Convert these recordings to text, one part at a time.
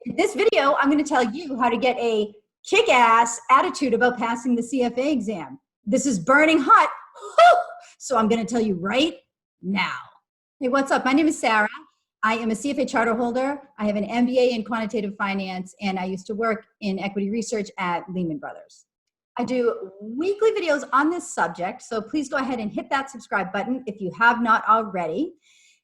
In this video, I'm going to tell you how to get a kick-ass attitude about passing the CFA exam. This is burning hot, so I'm going to tell you right now. Hey, what's up? My name is Sarah. I am a CFA charter holder. I have an MBA in quantitative finance, and I used to work in equity research at Lehman Brothers. I do weekly videos on this subject, so please go ahead and hit that subscribe button if you have not already.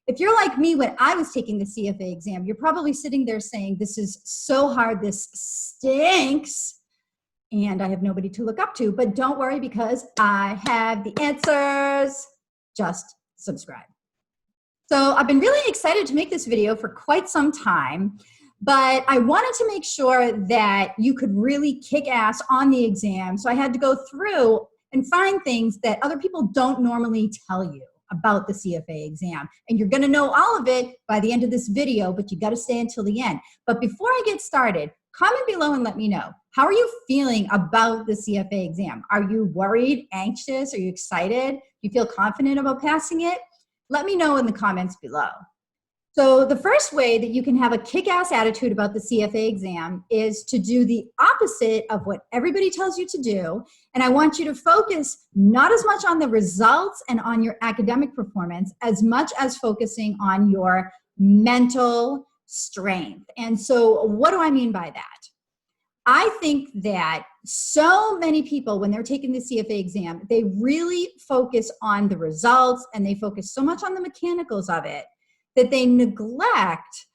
If you're like me when I was taking the CFA exam, you're probably sitting there saying, this is so hard, this stinks, and I have nobody to look up to. But don't worry, because I have the answers. Just subscribe. So I've been really excited to make this video for quite some time, but I wanted to make sure that you could really kick ass on the exam. So I had to go through and find things that other people don't normally tell you about the CFA exam. And you're gonna know all of it by the end of this video, but you gotta stay until the end. But before I get started, comment below and let me know. How are you feeling about the CFA exam? Are you worried, anxious? Are you excited? Do you feel confident about passing it? Let me know in the comments below. So the first way that you can have a kick-ass attitude about the CFA exam is to do the opposite of what everybody tells you to do. And I want you to focus not as much on the results and on your academic performance as much as focusing on your mental strength. And so what do I mean by that? I think that so many people, when they're taking the CFA exam, they really focus on the results and they focus so much on the mechanicals of it that they neglect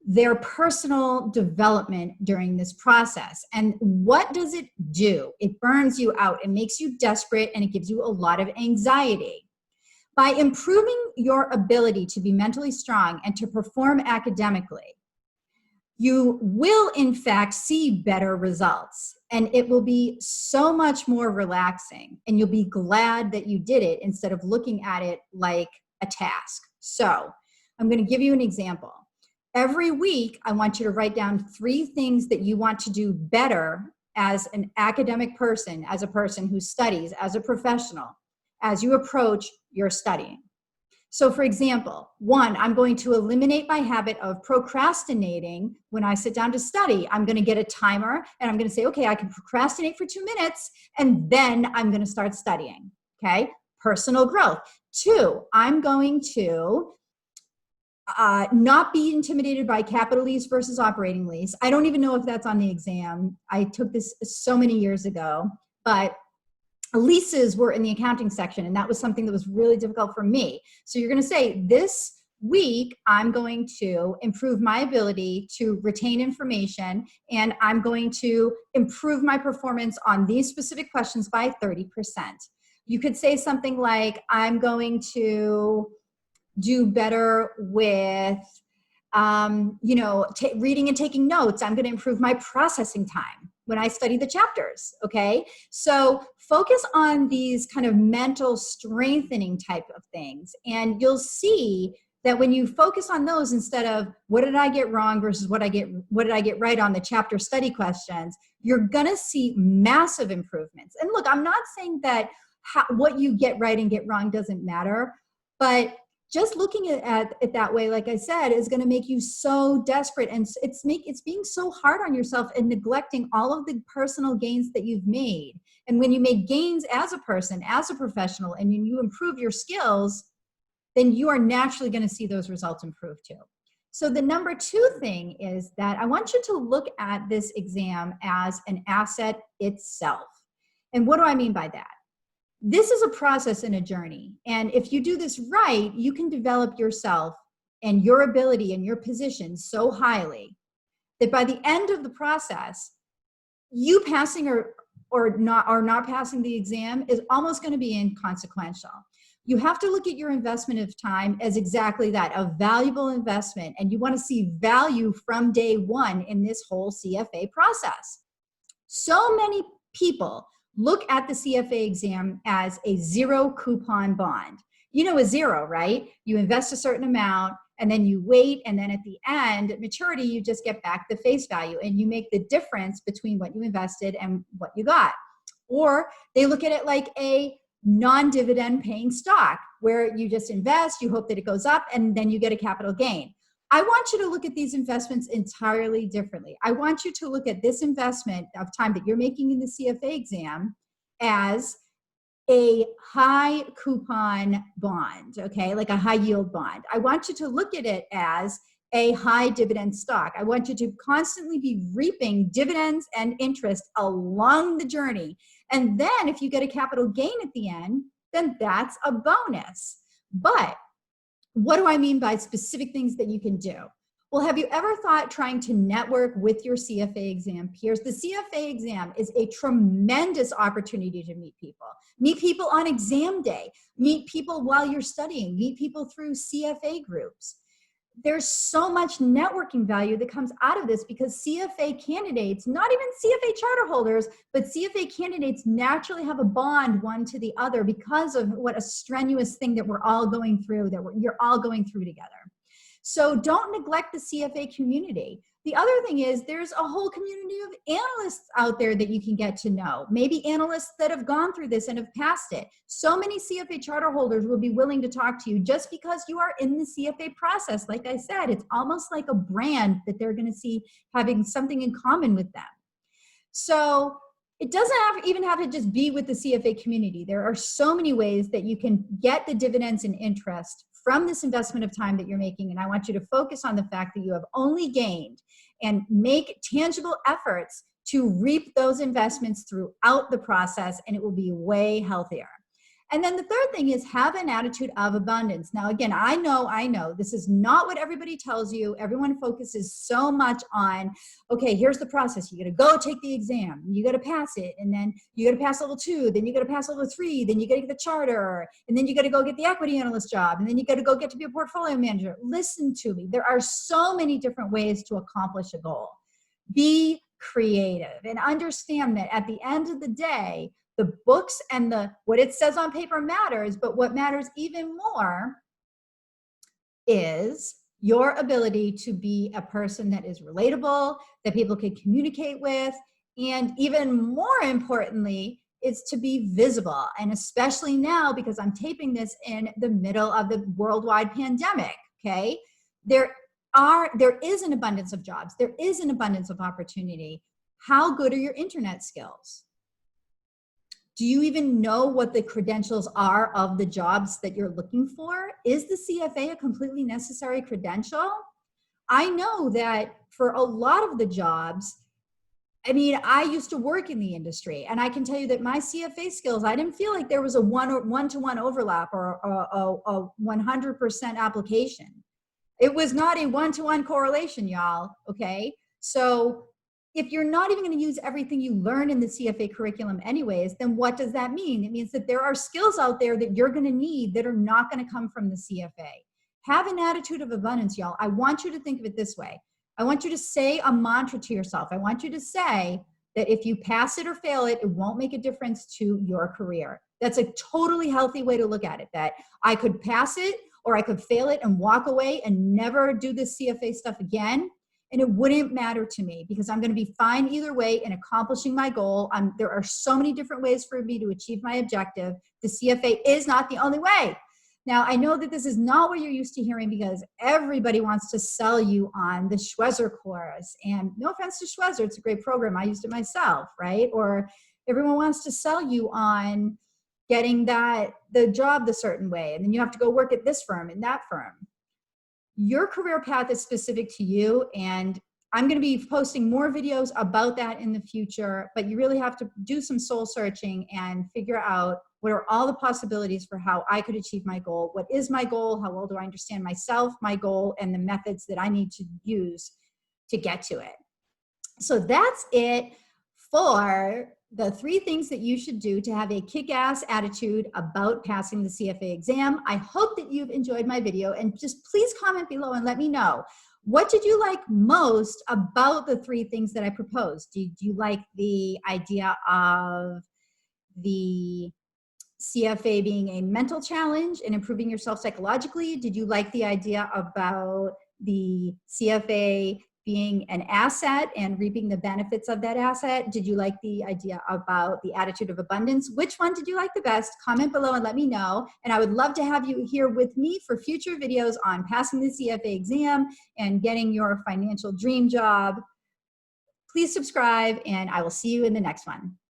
their personal development during this process. And what does it do? It burns you out. It makes you desperate, and it gives you a lot of anxiety. By improving your ability to be mentally strong and to perform academically, you will in fact see better results, and it will be so much more relaxing, and you'll be glad that you did it instead of looking at it like a task. So I'm going to give you an example. Every week, I want you to write down 3 things that you want to do better as an academic person, as a person who studies, as a professional, as you approach your studying. So for example, 1, I'm going to eliminate my habit of procrastinating when I sit down to study. I'm going to get a timer and I'm going to say, okay, I can procrastinate for 2 minutes and then I'm going to start studying, okay? Personal growth. 2, I'm going to not be intimidated by capital lease versus operating lease. I don't even know if that's on the exam. I took this so many years ago, but leases were in the accounting section, and that was something that was really difficult for me. So you're going to say, this week, I'm going to improve my ability to retain information, and I'm going to improve my performance on these specific questions by 30%. You could say something like, I'm going to do better with reading and taking notes. I'm going to improve my processing time when I study the chapters, okay? So focus on these kind of mental strengthening type of things, and you'll see that when you focus on those instead of what did I get wrong versus what did I get right on the chapter study questions, you're gonna see massive improvements. And look, I'm not saying that what you get right and get wrong doesn't matter, but just looking at it that way, like I said, is going to make you so desperate, and it's being so hard on yourself and neglecting all of the personal gains that you've made. And when you make gains as a person, as a professional, and you improve your skills, then you are naturally going to see those results improve too. So the number 2 thing is that I want you to look at this exam as an asset itself. And what do I mean by that? This is a process and a journey. And if you do this right, you can develop yourself and your ability and your position so highly that by the end of the process, you passing or not passing the exam is almost going to be inconsequential. You have to look at your investment of time as exactly that, a valuable investment. And you want to see value from day 1 in this whole CFA process. So many people look at the CFA exam as a 0 coupon bond. You know a 0, right? You invest a certain amount and then you wait, and then at the end, at maturity, you just get back the face value and you make the difference between what you invested and what you got. Or they look at it like a non-dividend paying stock where you just invest, you hope that it goes up, and then you get a capital gain. I want you to look at these investments entirely differently. I want you to look at this investment of time that you're making in the CFA exam as a high coupon bond, okay, like a high yield bond. I want you to look at it as a high dividend stock. I want you to constantly be reaping dividends and interest along the journey. And then if you get a capital gain at the end, then that's a bonus. But what do I mean by specific things that you can do? Well, have you ever thought trying to network with your CFA exam peers? The CFA exam is a tremendous opportunity to meet people. Meet people on exam day. Meet people while you're studying. Meet people through CFA groups. There's so much networking value that comes out of this because CFA candidates, not even CFA charter holders, but CFA candidates naturally have a bond one to the other because of what a strenuous thing that we're all going through, you're all going through together. So don't neglect the CFA community. The other thing is there's a whole community of analysts out there that you can get to know. Maybe analysts that have gone through this and have passed it. So many CFA charter holders will be willing to talk to you just because you are in the CFA process. Like I said, it's almost like a brand that they're going to see having something in common with them. So it doesn't even have to just be with the CFA community. There are so many ways that you can get the dividends and interest from this investment of time that you're making. And I want you to focus on the fact that you have only gained and make tangible efforts to reap those investments throughout the process, and it will be way healthier. And then the third thing is have an attitude of abundance. Now, again, I know this is not what everybody tells you. Everyone focuses so much on, okay, here's the process. You got to go take the exam. You got to pass it. And then you got to pass level 2. Then you got to pass level 3. Then you got to get the charter. And then you got to go get the equity analyst job. And then you got to go get to be a portfolio manager. Listen to me. There are so many different ways to accomplish a goal. Be creative and understand that at the end of the day, the books and what it says on paper matters, but what matters even more is your ability to be a person that is relatable, that people can communicate with, and even more importantly, is to be visible. And especially now, because I'm taping this in the middle of the worldwide pandemic, okay? There is an abundance of jobs. There is an abundance of opportunity. How good are your internet skills? Do you even know what the credentials are of the jobs that you're looking for? Is the CFA a completely necessary credential? I know that for a lot of the jobs, I mean, I used to work in the industry, and I can tell you that my CFA skills, I didn't feel like there was a one-to-one overlap or a 100% application. It was not a one-to-one correlation, y'all, okay? So if you're not even going to use everything you learn in the CFA curriculum anyways, then what does that mean? It means that there are skills out there that you're going to need that are not going to come from the CFA. Have an attitude of abundance, y'all. I want you to think of it this way. I want you to say a mantra to yourself. I want you to say that if you pass it or fail it, it won't make a difference to your career. That's a totally healthy way to look at it, that I could pass it or I could fail it and walk away and never do this CFA stuff again. And it wouldn't matter to me because I'm going to be fine either way in accomplishing my goal. There are so many different ways for me to achieve my objective. The CFA is not the only way. Now, I know that this is not what you're used to hearing because everybody wants to sell you on the Schwezzer course. And no offense to Schwezzer, it's a great program. I used it myself, right? Or everyone wants to sell you on getting the job the certain way. And then you have to go work at this firm and that firm. Your career path is specific to you, and I'm going to be posting more videos about that in the future, but you really have to do some soul searching and figure out what are all the possibilities for how I could achieve my goal. What is my goal? How well do I understand myself, my goal, and the methods that I need to use to get to it? So that's it for the 3 things that you should do to have a kick-ass attitude about passing the CFA exam. I hope that you've enjoyed my video, and just please comment below and let me know. What did you like most about the 3 things that I proposed? Did you like the idea of the CFA being a mental challenge and improving yourself psychologically? Did you like the idea about the CFA being an asset and reaping the benefits of that asset? Did you like the idea about the attitude of abundance? Which one did you like the best? Comment below and let me know. And I would love to have you here with me for future videos on passing the CFA exam and getting your financial dream job. Please subscribe, and I will see you in the next one.